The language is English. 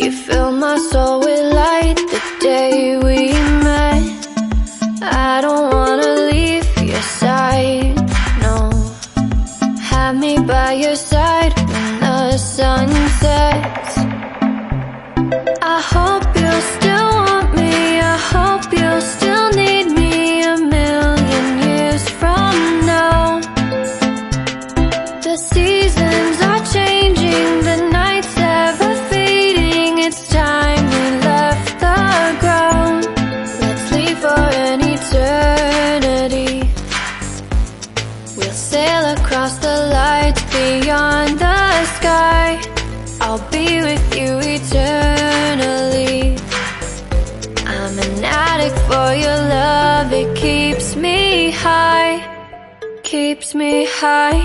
You fill my soul with light the day we met. I don't wanna leave your side, no. Have me by your side when the sun sets. I hope you'll still want me, I hope you'll still need me 1,000,000 years from now. The seasons are changing, the nights ever fading. It's time we left the ground. Let's leave for an eternity. We'll sail across the lights beyond the sky. I'll be with you eternally. I'm an addict for your love, it keeps me high, keeps me high.